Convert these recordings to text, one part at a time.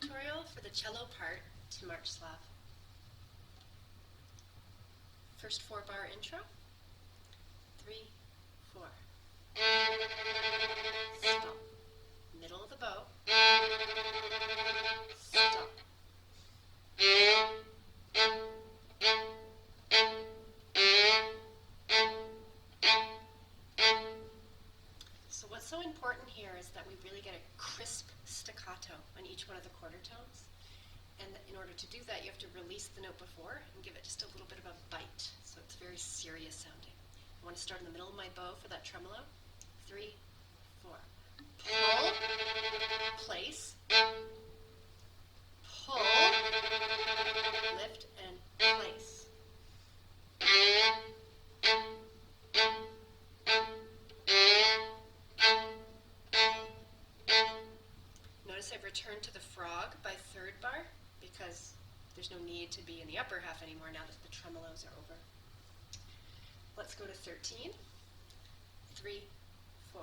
tutorial for the cello part to Marche Slav. First 4-bar intro. 3, 4. Stop. Middle of the bow. Stop. So what's so important here is that we really get a crisp staccato on each one of the quarter tones. And in order to do that, you have to release the note before and give it just a little bit of a bite, so it's very serious sounding. I want to start in the middle of my bow for that tremolo. 3, 4. Pull, place, pull, lift, and place. Notice I've returned to the frog by 3rd bar because there's no need to be in the upper half anymore now that the tremolos are over. Let's go to 13. 3, 4.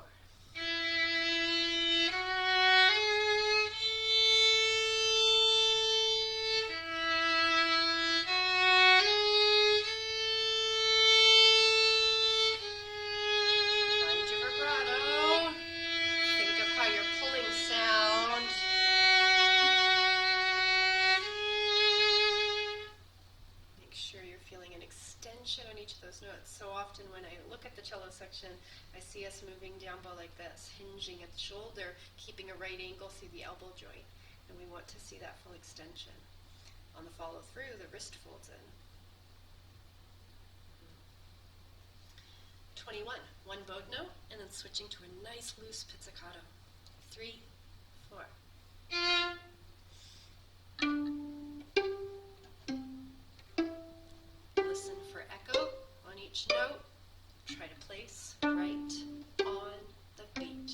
Find your vibrato. Think of how you're pulling sound. Make sure you're feeling an extension on each of those notes. So often when I look at the cello section, I see us moving down bow like this, hinging at the shoulder, keeping a right angle through the elbow joint. And we want to see that full extension. On the follow through, the wrist folds in. 21, one bowed note, and then switching to a nice loose pizzicato. 3, 4. Listen for echo on each note. Try to place right on the beat.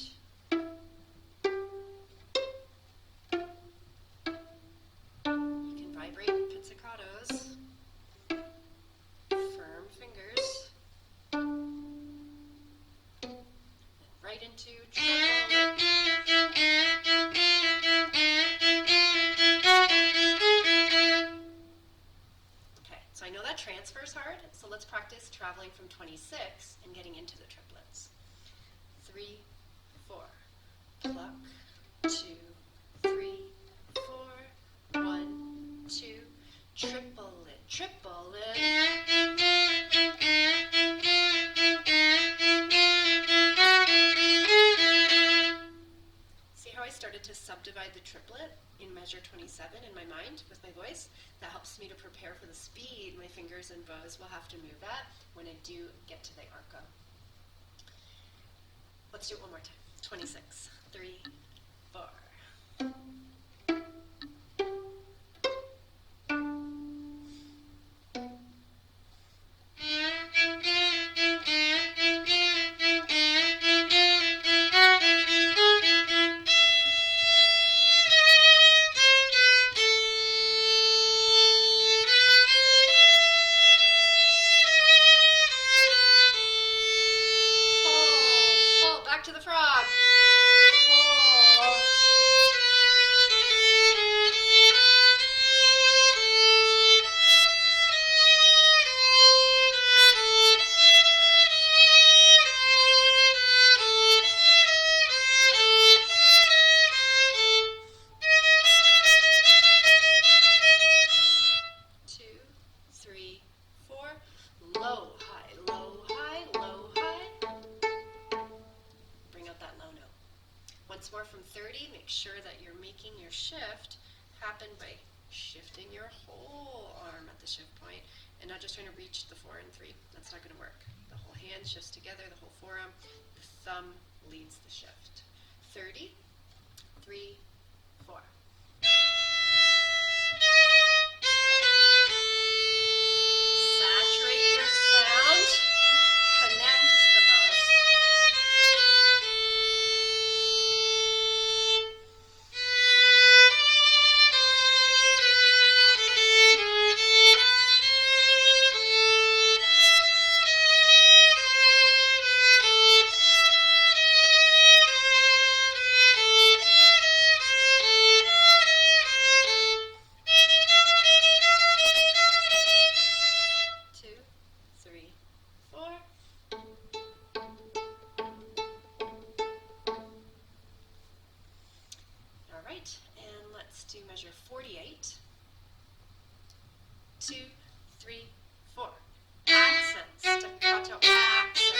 You can vibrate pizzicatos. Firm fingers. Right into treble. Okay, so I know that transfers hard, so let's practice traveling from 26 and getting into the triplets. 3, 4. Pluck, 2, 3, 4. 1, 2. Triple it, triple it. See how I started to subdivide the triplet in measure 27 in my mind with my voice? That helps me to prepare for the speed my fingers and bows will have to move at when I do get to the arco. Let's do it one more time. 26. 3, 4. Pull, back to the frog. Pull. Two, 3, 4. Low, high, low, high, low, high. Bring out that low note. Once more from 30, make sure that you're making your shift happen by shifting your whole arm at the shift point and not just trying to reach the 4 and 3. That's not going to work. The whole hand shifts together, the whole forearm, the thumb leads the shift. 30, 3, 4. Saturate your sound. Connect the bows. do measure 48. 2, 3, 4. Accent, staccato, accent.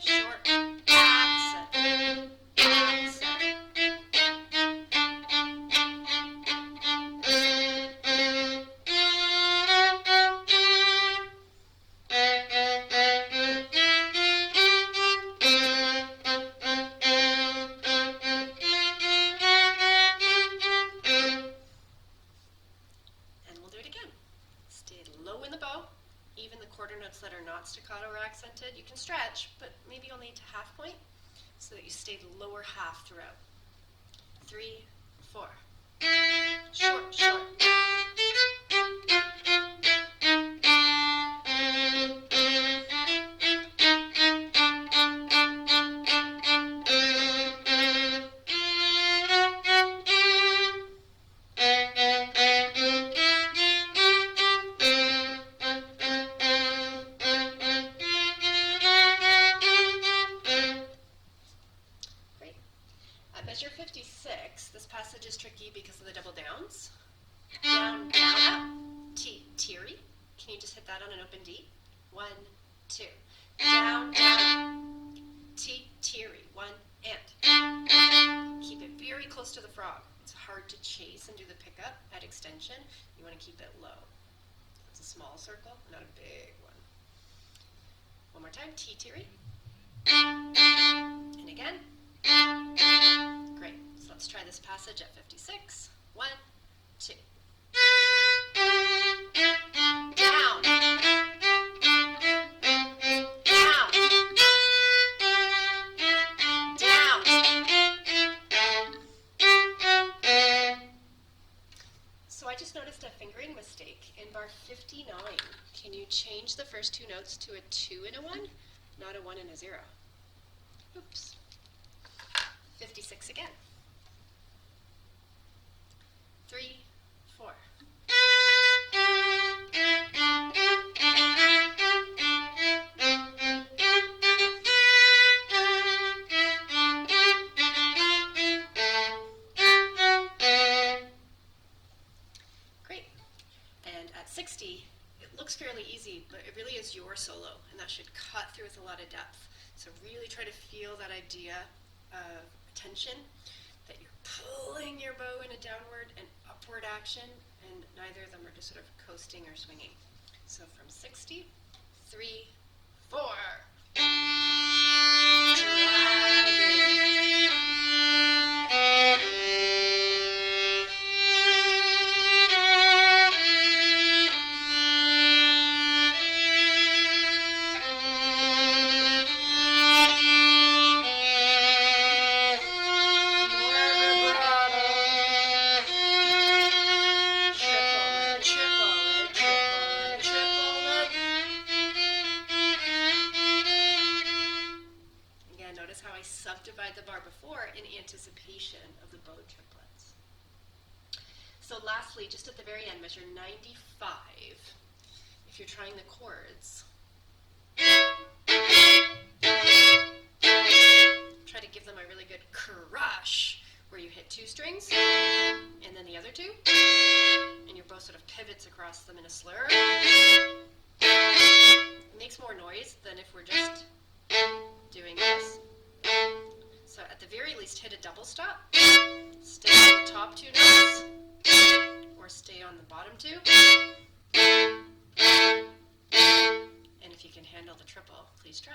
Short, accent, accent. And we'll do it again. Stay low in the bow. Even the quarter notes that are not staccato or accented, you can stretch, but maybe only to half point so that you stay the lower half throughout. 3, 4. Short, short. Great. At measure 56, this passage is tricky because of the double downs. Down, down, up. T, teary. Can you just hit that on an open D? 1, 2. Down, down. T, teary. 1, and. Keep it very close to the frog. It's hard to chase and do the pickup at extension. You want to keep it low. It's a small circle, not a big one. One more time. T, teary. And again. Great. So let's try this passage at 56. 1, 2. Down. Down. Down. So I just noticed a fingering mistake in bar 59. Can you change the first two notes to a 2 and a 1, not a 1 and a 0? Oops. 56 again. 3, 4. Great. And at 60, it looks fairly easy, but it really is your solo, and that should cut through with a lot of depth. So really try to feel that idea of tension, that you're pulling your bow in a downward and upward action, and neither of them are just sort of coasting or swinging. So from 60, 3, 4. Notice how I subdivide the bar before in anticipation of the bow triplets. So lastly, just at the very end, measure 95 if you're trying the chords. Try to give them a really good crush where you hit 2 strings and then the other 2, and your bow sort of pivots across them in a slur. It makes more noise than if we're just doing this. So at the very least, hit a double stop, stay on the top 2 notes, or stay on the bottom 2. And if you can handle the triple, please try.